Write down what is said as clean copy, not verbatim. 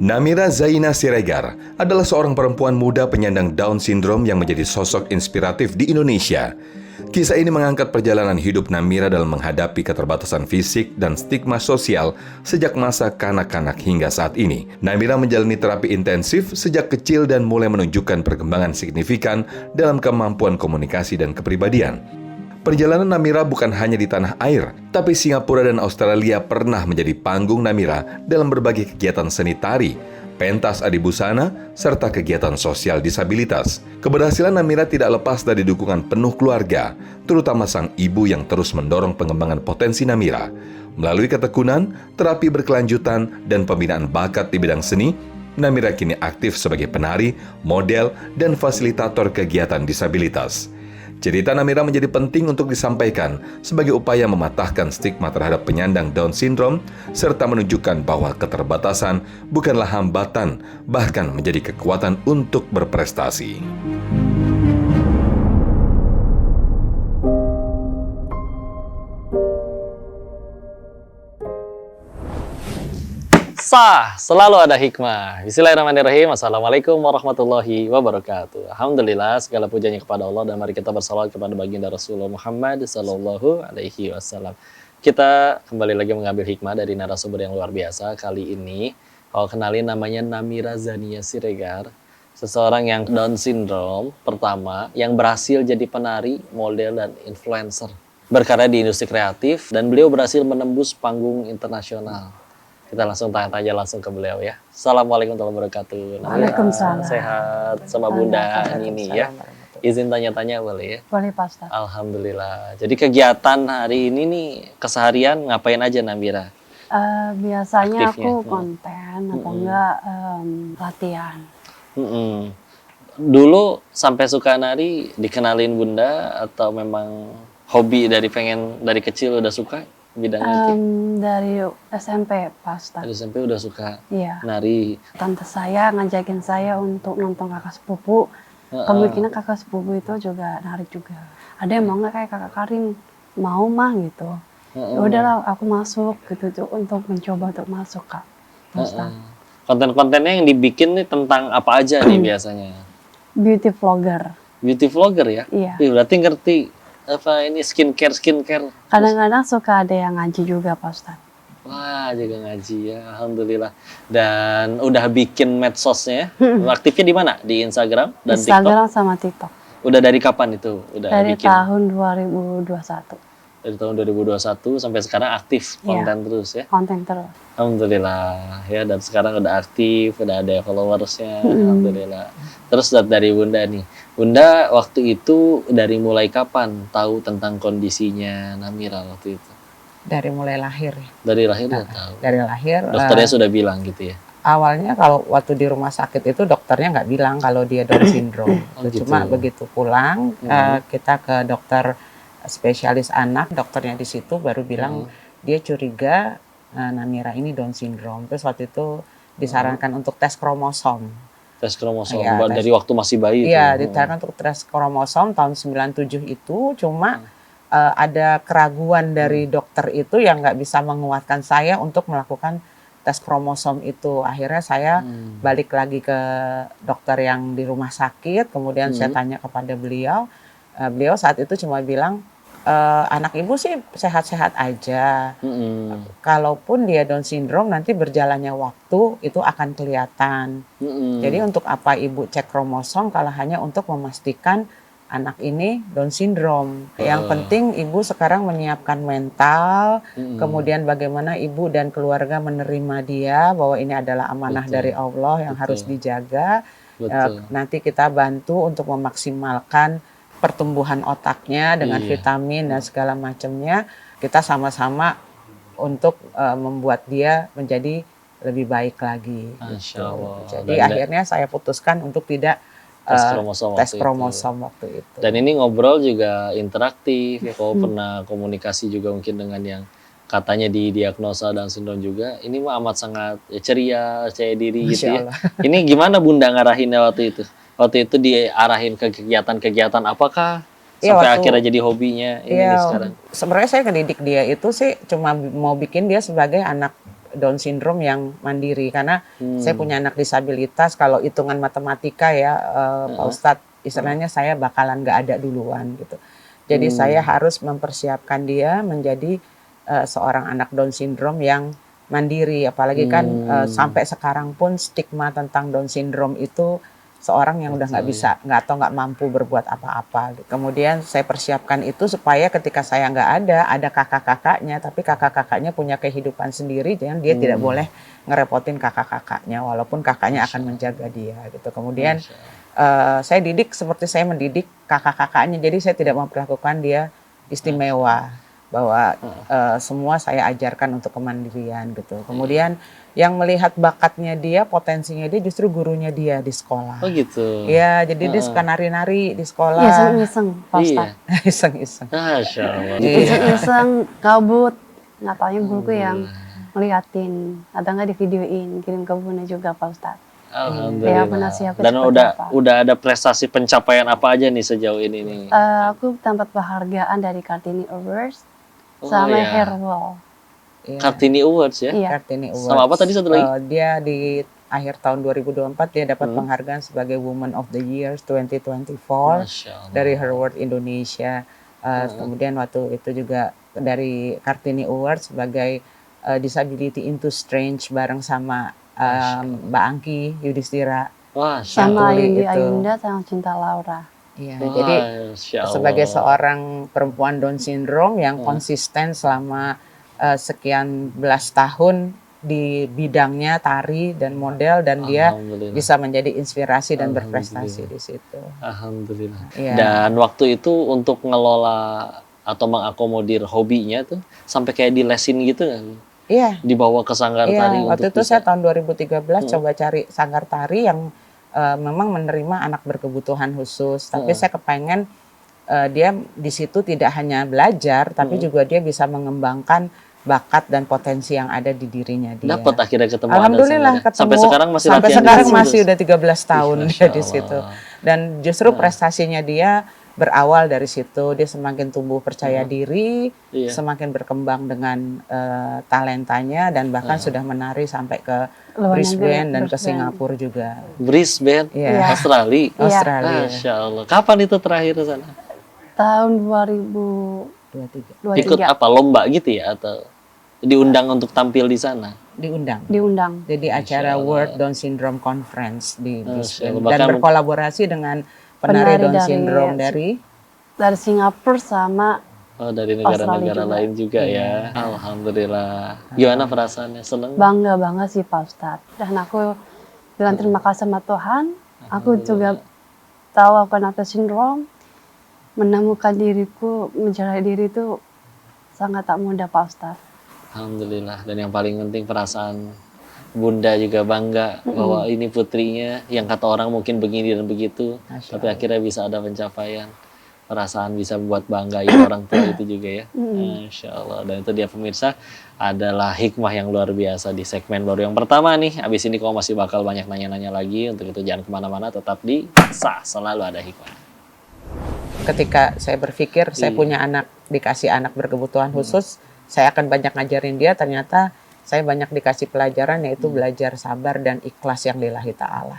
Namira Zaina Siregar adalah seorang perempuan muda penyandang Down syndrome yang menjadi sosok inspiratif di Indonesia. Kisah ini mengangkat perjalanan hidup Namira dalam menghadapi keterbatasan fisik dan stigma sosial sejak masa kanak-kanak hingga saat ini. Namira menjalani terapi intensif sejak kecil dan mulai menunjukkan perkembangan signifikan dalam kemampuan komunikasi dan kepribadian. Perjalanan Namira bukan hanya di tanah air, tapi Singapura dan Australia pernah menjadi panggung Namira dalam berbagai kegiatan seni tari, pentas adibusana, serta kegiatan sosial disabilitas. Keberhasilan Namira tidak lepas dari dukungan penuh keluarga, terutama sang ibu yang terus mendorong pengembangan potensi Namira. Melalui ketekunan, terapi berkelanjutan, dan pembinaan bakat di bidang seni, Namira kini aktif sebagai penari, model, dan fasilitator kegiatan disabilitas. Cerita Namira menjadi penting untuk disampaikan sebagai upaya mematahkan stigma terhadap penyandang Down syndrome serta menunjukkan bahwa keterbatasan bukanlah hambatan, bahkan menjadi kekuatan untuk berprestasi. Selalu ada hikmah. Bismillahirrahmanirrahim. Assalamualaikum warahmatullahi wabarakatuh. Alhamdulillah, segala pujanya kepada Allah dan mari kita bersalawat kepada baginda Rasulullah Muhammad sallallahu alaihi wasallam. Kita kembali lagi mengambil hikmah dari narasumber yang luar biasa. Kali ini, kenalin namanya Namira Zaina Siregar, seseorang yang Down syndrome pertama yang berhasil jadi penari, model dan influencer. Berkarya di industri kreatif dan beliau berhasil menembus panggung internasional. Kita langsung tanya-tanya langsung ke beliau ya. Assalamualaikum warahmatullahi wabarakatuh. Waalaikumsalam. Sehat sama Bunda ini ya. Izin tanya-tanya boleh ya? Boleh Pak Ustaz. Alhamdulillah. Jadi kegiatan hari ini nih keseharian ngapain aja Namira? Biasanya Aktifnya. aku konten atau enggak latihan. Dulu sampai suka nari dikenalin Bunda atau memang hobi dari kecil udah suka? Bidangnya Dari SMP Pak Ustaz. dari SMP udah suka Iya. nari. Tante saya ngajakin saya untuk nonton kakak sepupu. Kemungkinan kakak sepupu itu juga nari juga. Ada yang mau nggak kayak kakak Karin? Mau mah gitu. Ya udahlah aku masuk gitu tuh untuk mencoba untuk masuk Kak. Pak Ustaz. Konten-kontennya yang dibikin nih tentang apa aja nih biasanya? Beauty vlogger. Beauty vlogger ya? Iya. Ih, berarti ngerti apa ini skincare. Kadang-kadang suka ada yang ngaji juga Pak Ustaz. Wah, juga ngaji ya, alhamdulillah. Dan udah bikin medsosnya, aktifnya di mana? Di Instagram dan Instagram TikTok? sama TikTok. Udah dari kapan itu? Udah Dari bikin? tahun 2021. Dari tahun 2021 sampai sekarang aktif konten terus ya? Konten terus. Alhamdulillah ya, dan sekarang udah aktif, udah ada followersnya, alhamdulillah. Terus dari Bunda nih, Bunda waktu itu dari mulai kapan tahu tentang kondisinya Namira waktu itu? Dari mulai lahir ya. Dari lahir udah tahu. Dari lahir. Dokternya sudah bilang gitu ya? Awalnya kalau waktu di rumah sakit itu dokternya nggak bilang kalau dia Down syndrome. Cuma gitu. begitu pulang kita ke dokter spesialis anak, dokternya di situ baru bilang dia curiga Namira ini Down syndrome. Terus waktu itu disarankan untuk tes kromosom. Tes kromosom Iya, dari waktu masih bayi Iya, itu. disarankan untuk tes kromosom tahun 97 itu, cuma ada keraguan dari dokter itu yang nggak bisa menguatkan saya untuk melakukan tes kromosom itu. Akhirnya saya balik lagi ke dokter yang di rumah sakit, kemudian saya tanya kepada beliau. Beliau saat itu cuma bilang, anak ibu sih sehat-sehat aja. Kalaupun dia Down syndrome nanti berjalannya waktu itu akan kelihatan. Jadi untuk apa ibu cek kromosom kalau hanya untuk memastikan anak ini Down syndrome. Yang penting ibu sekarang menyiapkan mental, kemudian bagaimana ibu dan keluarga menerima dia bahwa ini adalah amanah dari Allah yang harus dijaga. Nanti kita bantu untuk memaksimalkan pertumbuhan otaknya dengan vitamin dan segala macamnya. Kita sama-sama untuk membuat dia menjadi lebih baik lagi. Masya Allah. Jadi akhirnya saya putuskan untuk tidak tes kromosom waktu itu. Dan ini ngobrol juga interaktif ya. Kalau pernah komunikasi juga mungkin dengan yang katanya didiagnosa Down syndrome juga. Ini mah amat sangat ceria, percaya diri gitu ya. Ini gimana Bunda ngarahinnya waktu itu? Waktu itu diarahin ke kegiatan-kegiatan apakah sampai akhirnya jadi hobinya ini nih sekarang? Sebenarnya saya ngedidik dia itu sih cuma mau bikin dia sebagai anak Down syndrome yang mandiri karena saya punya anak disabilitas. Kalau hitungan matematika ya Pak Ustadz, istilahnya saya bakalan nggak ada duluan gitu. Jadi saya harus mempersiapkan dia menjadi seorang anak Down syndrome yang mandiri, apalagi kan sampai sekarang pun stigma tentang Down syndrome itu seorang yang udah nggak mampu berbuat apa-apa. Kemudian saya persiapkan itu supaya ketika saya nggak ada kakak-kakaknya, tapi kakak-kakaknya punya kehidupan sendiri, jangan dia tidak boleh ngerepotin kakak-kakaknya, walaupun kakaknya akan menjaga dia gitu. Kemudian saya didik seperti saya mendidik kakak-kakaknya, jadi saya tidak memperlakukan dia istimewa, bahwa semua saya ajarkan untuk kemandirian gitu. Kemudian yang melihat bakatnya dia, potensinya dia justru gurunya dia di sekolah. Oh gitu. Ya, jadi dia suka nari-nari di sekolah. Iseng-iseng, Pak Ustadz. Iseng-iseng. Masya Allah. Iseng-iseng, kabut. Nggak taunya guruku yang ngeliatin. Ada nggak di videoin, kirim ke bunda juga Pak Ustadz. Alhamdulillah. Ya, pernah siapin Dan seperti apa. udah ada prestasi pencapaian apa aja nih sejauh ini nih? Aku dapat penghargaan dari Kartini Awards Oh, sama ya. Hairwall. Ya, Kartini Awards ya? Iya. Kartini Awards. Sama apa tadi satu lagi? Dia di akhir tahun 2024 dia dapat penghargaan sebagai Woman of the Year 2024 Masya Allah. dari Her World Indonesia. Kemudian waktu itu juga dari Kartini Awards sebagai Disability into Strength bareng sama Mbak Angki Yudhistira. Masya Sama Tuli Ayundi itu. Ayunda sama Cinta Laura. Iya, Allah. jadi Masya Allah. sebagai seorang perempuan Down syndrome yang konsisten selama sekian belas tahun di bidangnya tari dan model, dan dia Alhamdulillah. bisa menjadi inspirasi dan berprestasi di situ. Alhamdulillah. Iya. Dan waktu itu untuk ngelola atau mengakomodir hobinya tuh sampai kayak dilesin gitu nggak? Iya. Dibawa ke sanggar Iya, tari waktu untuk itu saya tahun 2013 coba cari sanggar tari yang memang menerima anak berkebutuhan khusus, tapi saya kepengen dia di situ tidak hanya belajar, tapi juga dia bisa mengembangkan bakat dan potensi yang ada di dirinya dia. dapat akhirnya ketemu. Alhamdulillah ada sanggarnya. ketemu. Sampai sekarang masih sampai latihan di sekarang situ masih terus? udah 13 tahun Ih, dia di Masya situ. Allah. Dan justru prestasinya dia berawal dari situ. Dia semakin tumbuh percaya diri, Iya. semakin berkembang dengan talentanya, dan bahkan sudah menari sampai ke Luar negeri, Brisbane dan ke Brisbane. Singapura juga. Brisbane, Iya. Australia. Australia. Masya Allah. Kapan itu terakhir ke sana? Tahun 2023 23 Ikut apa lomba gitu ya atau diundang untuk tampil di sana? diundang. diundang. Jadi acara World Down Syndrome Conference di Brisbane, Allah. dan Bahkan- berkolaborasi dengan penari Penari Down dari- Syndrome dari Dari Singapura sama Oh, dari negara-negara Australia juga. lain juga ya. Alhamdulillah. Gimana perasaannya? Seneng? bangga banget sih Pak Ustadz. Dan aku bilang terima kasih sama Tuhan. Aku juga tahu aku anak sindrom. Menemukan diriku, mencari diri itu sangat tak mudah Pak Ustadz. Alhamdulillah. Dan yang paling penting perasaan Bunda juga bangga bahwa ini putrinya yang kata orang mungkin begini dan begitu, Masya tapi akhirnya bisa ada pencapaian. Perasaan bisa buat banggain orang tua itu juga ya. Masya Allah. Dan itu dia pemirsa adalah hikmah yang luar biasa di segmen baru yang pertama nih. Abis ini kalau masih bakal banyak nanya-nanya lagi, untuk itu jangan kemana-mana, tetap di Sah Selalu Ada Hikmah. ketika saya berpikir saya punya anak, dikasih anak berkebutuhan khusus, saya akan banyak ngajarin dia, ternyata saya banyak dikasih pelajaran, yaitu belajar sabar dan ikhlas yang lillahi ta'ala.